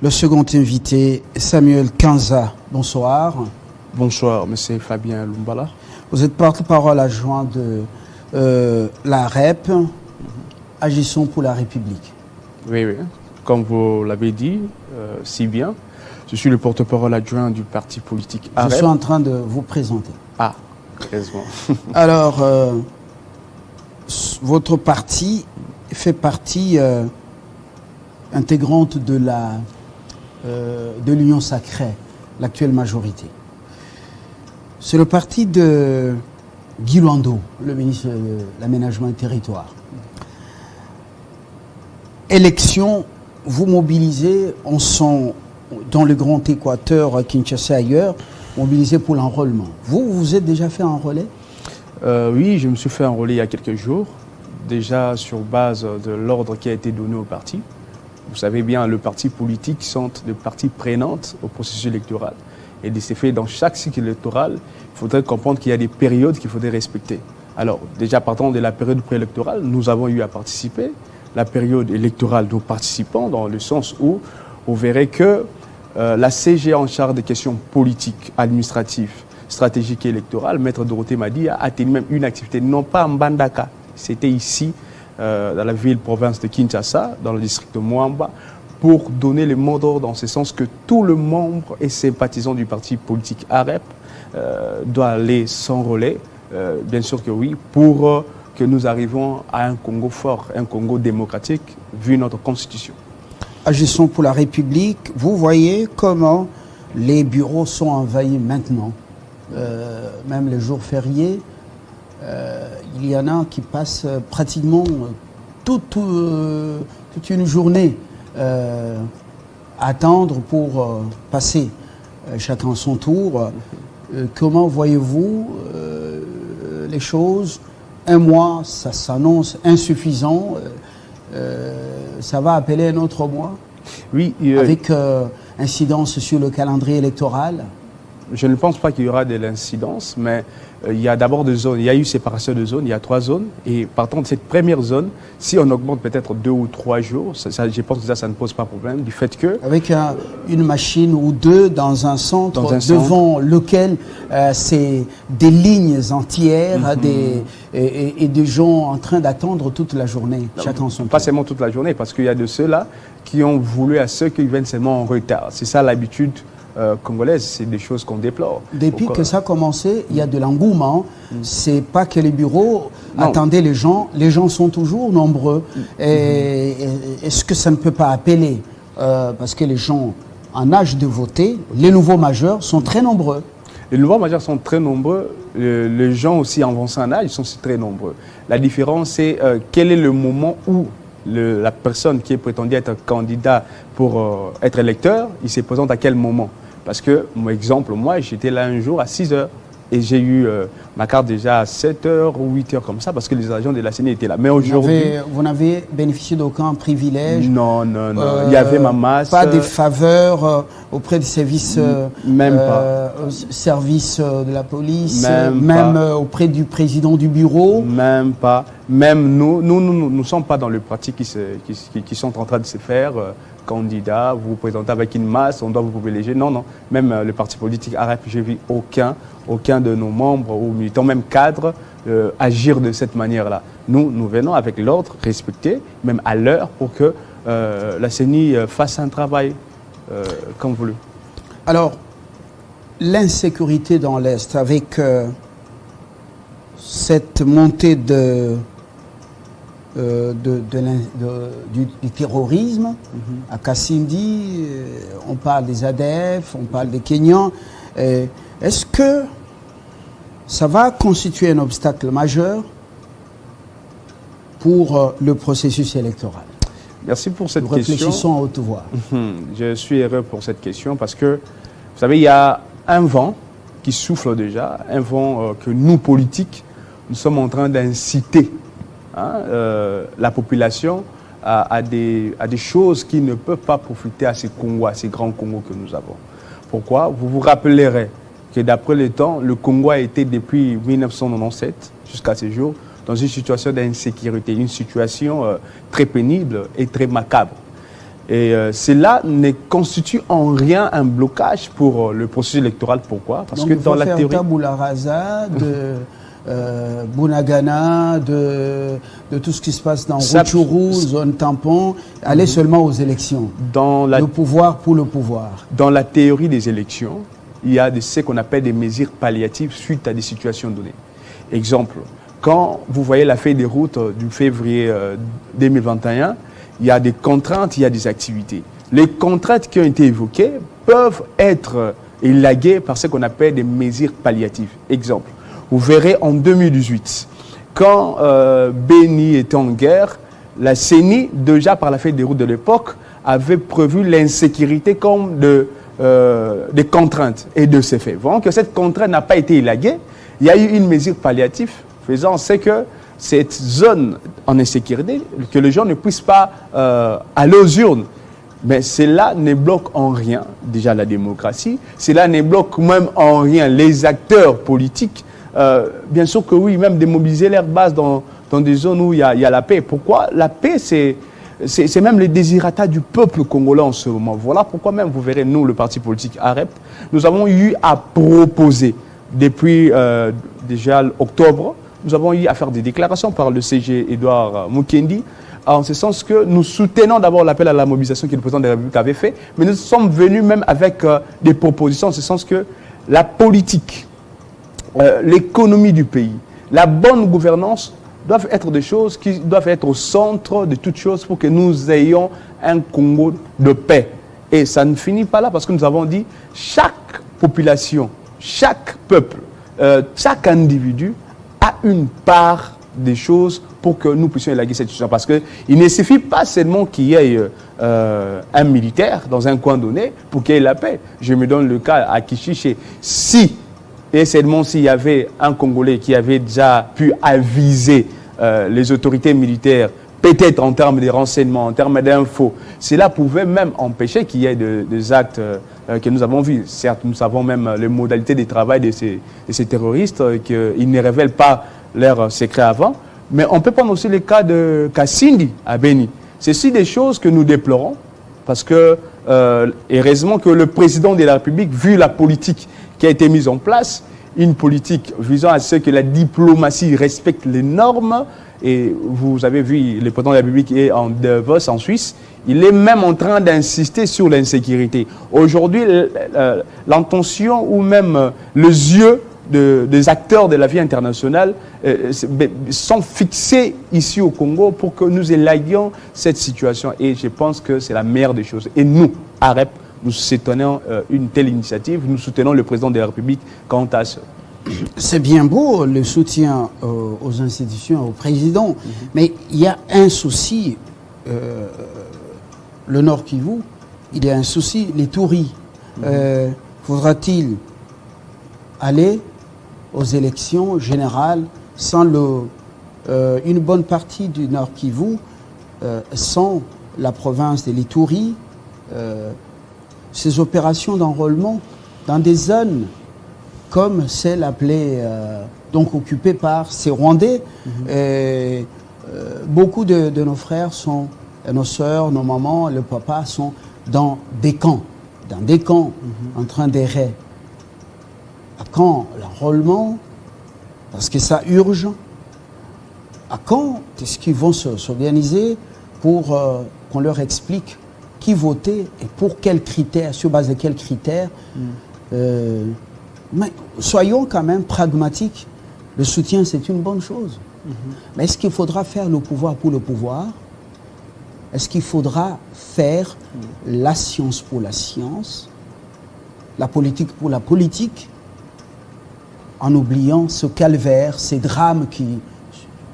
Le second invité, Samuel Kanza. Bonsoir. Bonsoir, monsieur Fabien Lumbala. Vous êtes porte-parole adjoint de la REP, Agissons pour la République. Oui, oui. Comme vous l'avez dit, si bien, je suis le porte-parole adjoint du parti politique AREP. Je suis en train de vous présenter. Ah, heureusement. Alors, votre parti fait partie intégrante de l'Union sacrée, l'actuelle majorité. C'est le parti de Guy Luando, le ministre de l'Aménagement du Territoire. Élection, vous mobilisez, on sent dans le Grand Équateur, à Kinshasa ailleurs, mobilisé pour l'enrôlement. Vous vous êtes déjà fait enrôler? Oui, je me suis fait enrôler il y a quelques jours, déjà sur base de l'ordre qui a été donné au parti. Vous savez bien, le parti politique sont des parties prenantes au processus électoral. Et de ces faits, dans chaque cycle électoral, il faudrait comprendre qu'il y a des périodes qu'il faudrait respecter. Alors, déjà partant de la période préélectorale, nous avons eu à participer. La période électorale, nous participons dans le sens où vous verrez que la CG en charge des questions politiques, administratives, stratégiques et électorales, Maître Dorothée Madi, a tenu même une activité, non pas en Mbandaka, c'était ici, dans la ville-province de Kinshasa, dans le district de Moamba, pour donner le mot d'ordre dans ce sens que tout le membre et sympathisant du parti politique AREP doit aller s'enrôler, bien sûr que oui, pour que nous arrivions à un Congo fort, un Congo démocratique, vu notre constitution. Agissons pour la République, vous voyez comment les bureaux sont envahis maintenant. Même les jours fériés, il y en a qui passent pratiquement toute une journée à attendre pour passer chacun son tour. Comment voyez-vous les choses? Un mois, ça s'annonce insuffisant. Ça va appeler un autre mois? Oui. Avec incidence sur le calendrier électoral? Je ne pense pas qu'il y aura de l'incidence, mais il y a d'abord des zones. Il y a eu séparation de zones, il y a 3 zones. Et partant de cette première zone, si on augmente peut-être 2 ou 3 jours, je pense que ça ne pose pas problème. Du fait que... Avec une machine ou deux dans un centre devant lequel c'est des lignes entières et des gens en train d'attendre toute la journée, chacun son tour. Pas seulement toute la journée, parce qu'il y a de ceux-là qui ont voulu à ceux qui viennent seulement en retard. C'est ça l'habitude congolaise, c'est des choses qu'on déplore. Depuis que ça a commencé, il y a de l'engouement. C'est pas que les bureaux attendaient les gens sont toujours nombreux. Est-ce que ça ne peut pas appeler, parce que les gens en âge de voter, les nouveaux majeurs sont très nombreux. Les nouveaux majeurs sont très nombreux, les gens aussi avancés en âge sont aussi très nombreux. La différence, c'est quel est le moment où la personne qui est prétendue être candidat pour être électeur, il se présente à quel moment? Parce que, mon exemple, moi, j'étais là un jour à 6 heures et j'ai eu ma carte déjà à 7 heures ou 8 heures comme ça parce que les agents de la CENI étaient là. Mais aujourd'hui... Vous n'avez bénéficié d'aucun privilège? Non, non, non. Il y avait ma masse. Pas des faveurs auprès des services, même pas. Services de la police, même auprès du président du bureau? Même pas. Même nous ne sommes pas dans le pratique qui sont en train de se faire. Candidat, vous vous présentez avec une masse, on doit vous privilégier. Non, non. Même le parti politique AREP, j'ai vu aucun de nos membres ou militants, même cadres, agir de cette manière-là. Nous venons avec l'ordre respecté, même à l'heure, pour que la CENI fasse un travail comme voulu. Alors, l'insécurité dans l'Est, avec cette montée du terrorisme, à Kasindi, on parle des ADF, on parle des Kenyans. Est-ce que ça va constituer un obstacle majeur pour le processus électoral? Merci pour cette question. Réfléchissons à haute voix. Je suis heureux pour cette question parce que, vous savez, il y a un vent qui souffle déjà, un vent que nous, politiques, nous sommes en train d'inciter la population à des choses qui ne peuvent pas profiter à ces Congos, à ces grands Congos que nous avons. Pourquoi? Vous vous rappellerez que d'après le temps, le Congo a été depuis 1997 jusqu'à ce jour dans une situation d'insécurité, une situation très pénible et très macabre. Et cela ne constitue en rien un blocage pour le processus électoral. Pourquoi? Parce donc, que dans la théorie... tabula rasa de Bunagana, de tout ce qui se passe dans Rutshuru, zone tampon, aller seulement aux élections. Le pouvoir pour le pouvoir. Dans la théorie des élections, il y a ce qu'on appelle des mesures palliatives suite à des situations données. Exemple, quand vous voyez la feuille des routes du février 2021, il y a des contraintes, il y a des activités. Les contraintes qui ont été évoquées peuvent être élaguées par ce qu'on appelle des mesures palliatives. Exemple, vous verrez en 2018, quand Béni était en guerre, la CENI, déjà par la feuille des routes de l'époque, avait prévu l'insécurité comme des contraintes. Et de ces faits, voyant que cette contrainte n'a pas été élaguée, il y a eu une mesure palliative faisant c'est que cette zone en insécurité, que les gens ne puissent pas aller aux urnes. Mais cela ne bloque en rien déjà la démocratie, cela ne bloque même en rien les acteurs politiques. Bien sûr que oui, même démobiliser leur base dans des zones où il y a la paix. Pourquoi? La paix, c'est même le désirata du peuple congolais en ce moment. Voilà pourquoi même, vous verrez, nous, le parti politique AREP, nous avons eu à proposer depuis déjà octobre, nous avons eu à faire des déclarations par le CG Edouard Mukendi, en ce sens que nous soutenons d'abord l'appel à la mobilisation que le président de la République avait fait, mais nous sommes venus même avec des propositions, en ce sens que la politique, l'économie du pays, la bonne gouvernance doivent être des choses qui doivent être au centre de toutes choses pour que nous ayons un Congo de paix. Et ça ne finit pas là parce que nous avons dit chaque population, chaque peuple, chaque individu a une part des choses pour que nous puissions élaguer cette situation. Parce qu'il ne suffit pas seulement qu'il y ait un militaire dans un coin donné pour qu'il y ait la paix. Je me donne le cas à Kichiché. Si, et seulement s'il y avait un Congolais qui avait déjà pu aviser les autorités militaires, peut-être en termes de renseignements, en termes d'infos, cela pouvait même empêcher qu'il y ait des actes que nous avons vus. Certes, nous savons même les modalités de travail de ces terroristes, qu'ils ne révèlent pas leurs secrets avant. Mais on peut prendre aussi le cas de Kassindi à Béni. C'est des choses que nous déplorons, parce que, heureusement que le président de la République, vu la politique qui a été mise en place, une politique visant à ce que la diplomatie respecte les normes. Et vous avez vu, le président de la République est en Davos, en Suisse. Il est même en train d'insister sur l'insécurité. Aujourd'hui, l'intention ou même les yeux des acteurs de la vie internationale sont fixés ici au Congo pour que nous élaguions cette situation. Et je pense que c'est la meilleure des choses. Et nous, AREP, nous soutenons une telle initiative. Nous soutenons le président de la République quant à ce. C'est bien beau le soutien aux institutions, au président, mais il y a un souci, le Nord Kivu, il y a un souci, les touris. Faudra-t-il aller aux élections générales sans une bonne partie du Nord Kivu, sans la province de l'Ituri, ces opérations d'enrôlement dans des zones comme celle appelée, donc occupée par ces Rwandais. Beaucoup de nos frères nos sœurs, nos mamans, le papa sont dans des camps, en train d'errer. À quand l'enrôlement? Parce que ça urge. À quand est-ce qu'ils vont s'organiser pour qu'on leur explique qui voter et pour quels critères, sur base de quels critères? Mais soyons quand même pragmatiques. Le soutien, c'est une bonne chose. Mais est-ce qu'il faudra faire le pouvoir pour le pouvoir? Est-ce qu'il faudra faire la science pour la science, la politique pour la politique, en oubliant ce calvaire, ces drames qui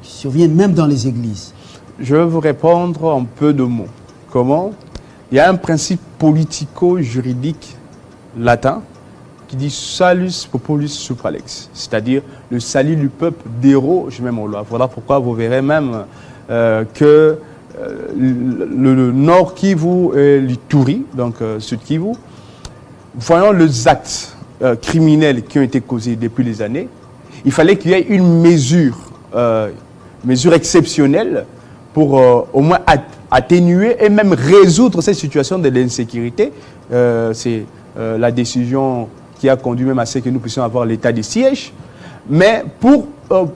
surviennent même dans les églises? Je vais vous répondre en peu de mots. Comment? Il y a un principe politico-juridique latin qui dit salus populus supralex, c'est-à-dire le salut du peuple déroge même aux lois. Voilà pourquoi vous verrez même que le Nord Kivu et l'Ituri, donc Sud Kivu, voyant les actes criminels qui ont été causés depuis les années, il fallait qu'il y ait une mesure exceptionnelle pour au moins atténuer et même résoudre cette situation de l'insécurité. C'est la décision qui a conduit même à ce que nous puissions avoir l'état de siège. Mais pour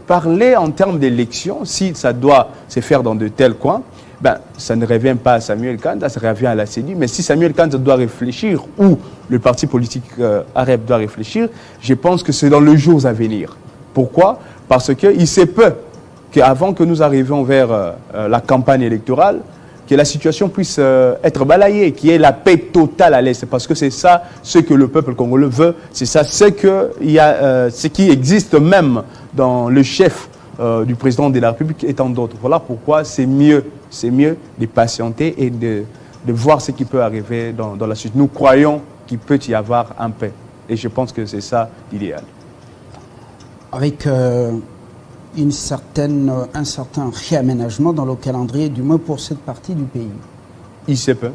parler en termes d'élection, si ça doit se faire dans de tels coins, ben, ça ne revient pas à Samuel Kanda, ça revient à la CENI. Mais si Samuel Kanda doit réfléchir, ou le parti politique AREP doit réfléchir, je pense que c'est dans les jours à venir. Pourquoi? Parce qu'il se peut qu'avant que nous arrivions vers la campagne électorale, que la situation puisse être balayée, qu'il y ait la paix totale à l'Est. Parce que c'est ça ce que le peuple congolais veut, c'est ça ce qui existe même dans le chef du président de la République et tant d'autres. Voilà pourquoi c'est mieux de patienter et de voir ce qui peut arriver dans la suite. Nous croyons qu'il peut y avoir un paix. Et je pense que c'est ça l'idéal. Avec un certain réaménagement dans le calendrier, du moins pour cette partie du pays. Il se peut.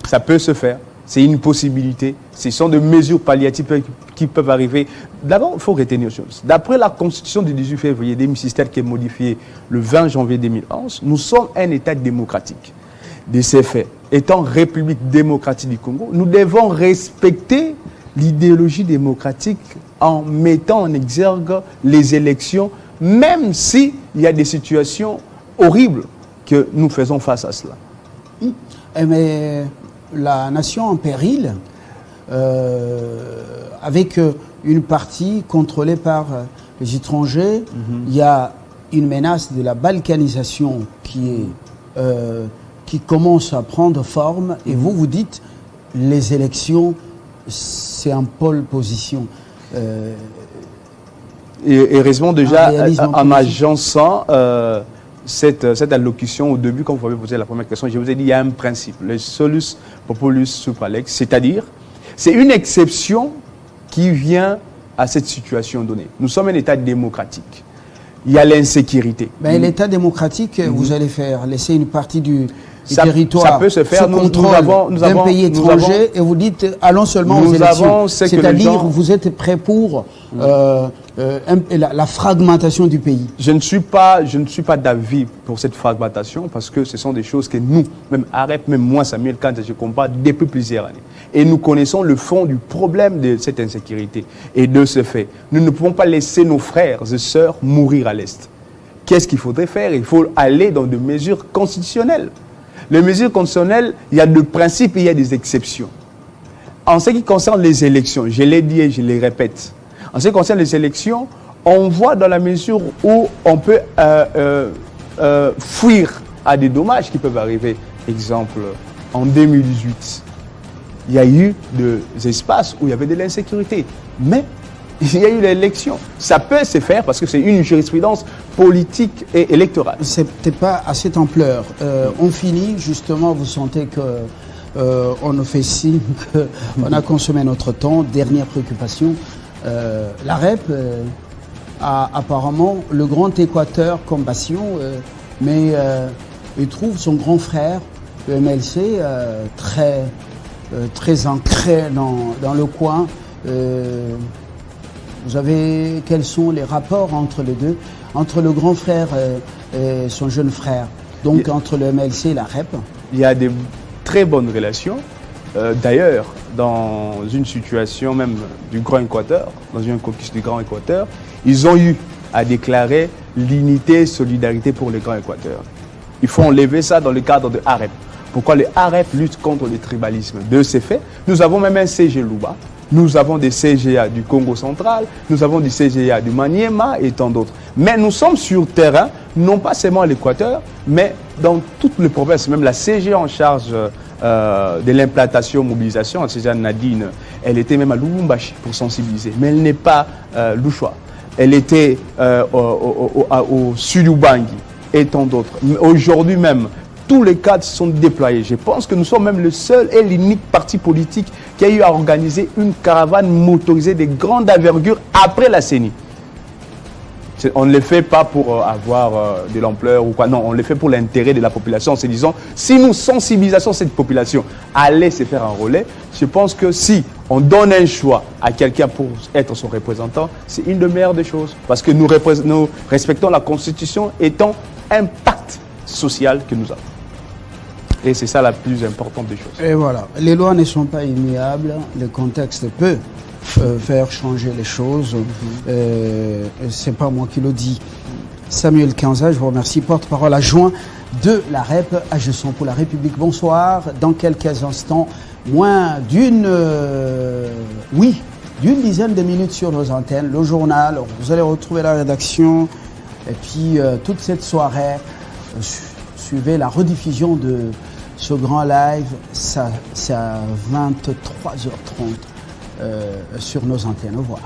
Ça peut se faire. C'est une possibilité. Ce sont des mesures palliatives qui peuvent arriver. D'abord, il faut retenir une chose. D'après la Constitution du 18 février 2017 qui est modifiée le 20 janvier 2011, nous sommes un État démocratique. De ces faits, étant République démocratique du Congo, nous devons respecter l'idéologie démocratique en mettant en exergue les élections, même s'il y a des situations horribles que nous faisons face à cela. Mais la nation en péril, avec une partie contrôlée par les étrangers, il y a une menace de la balkanisation qui commence à prendre forme, et vous dites les élections, c'est en pole position. Et heureusement déjà en agençant cette allocution au début, quand vous avez posé la première question, je vous ai dit il y a un principe, le solus populus supra lex, c'est-à-dire c'est une exception qui vient à cette situation donnée. Nous sommes un État démocratique. Il y a l'insécurité. Mais l'État démocratique, vous allez laisser une partie du territoire ça peut se faire. Nous avons d'un pays étranger, et vous dites allons seulement aux élections. C'est-à-dire vous êtes prêt pour la fragmentation du pays. Je ne suis pas d'avis pour cette fragmentation parce que ce sont des choses que nous, même AREP, même moi, Samuel Kanda, je comprends depuis plusieurs années. Et nous connaissons le fond du problème de cette insécurité. Et de ce fait, nous ne pouvons pas laisser nos frères et sœurs mourir à l'Est. Qu'est-ce qu'il faudrait faire? Il faut aller dans des mesures constitutionnelles. Les mesures constitutionnelles, il y a des principes et il y a des exceptions. En ce qui concerne les élections, je l'ai dit et je les répète, en ce qui concerne les élections, on voit dans la mesure où on peut fuir à des dommages qui peuvent arriver. Exemple, en 2018, il y a eu des espaces où il y avait de l'insécurité. Mais il y a eu l'élection. Ça peut se faire parce que c'est une jurisprudence politique et électorale. Ce n'était pas à cette ampleur. On finit, justement, vous sentez qu'on nous fait signe qu'on a consommé notre temps. Dernière préoccupation, la REP a apparemment le grand Équateur comme passion, mais il trouve son grand frère, le MLC, très ancré dans le coin. Quels sont les rapports entre les deux, entre le grand frère et son jeune frère, donc entre le MLC et la REP? Il y a des très bonnes relations. D'ailleurs, dans une situation même du Grand Équateur, dans une caucus du Grand Équateur, ils ont eu à déclarer l'unité et solidarité pour le Grand Équateur. Il faut enlever ça dans le cadre de AREP. Pourquoi le AREP lutte contre le tribalisme? De ces faits, nous avons même un CG Luba. Nous avons des CGA du Congo central, nous avons des CGA du Maniema et tant d'autres. Mais nous sommes sur terrain, non pas seulement à l'Équateur, mais dans toutes les provinces. Même la CGA en charge de l'implantation, mobilisation, la CGA Nadine, elle était même à Lubumbashi pour sensibiliser. Mais elle n'est pas Louchois. Elle était au Sud-Ubangi et tant d'autres. Aujourd'hui même, tous les cadres sont déployés. Je pense que nous sommes même le seul et l'unique parti politique qui a eu à organiser une caravane motorisée de grande envergure après la CENI. On ne le fait pas pour avoir de l'ampleur ou quoi. Non, on le fait pour l'intérêt de la population en se disant, si nous sensibilisons cette population à aller se faire un relais, je pense que si on donne un choix à quelqu'un pour être son représentant, c'est une des meilleures des choses. Parce que nous respectons la Constitution étant un pacte sociale que nous avons. Et c'est ça la plus importante des choses. Et voilà, les lois ne sont pas immuables, le contexte peut faire changer les choses. C'est pas moi qui le dis. Samuel Kanza, je vous remercie, porte-parole adjoint de la REP, Agissons pour la République. Bonsoir. Dans quelques instants, moins d'une dizaine de minutes sur nos antennes, le journal, vous allez retrouver la rédaction, et puis toute cette soirée, suivez la rediffusion de ce grand live, c'est à 23h30 sur nos antennes. Au revoir.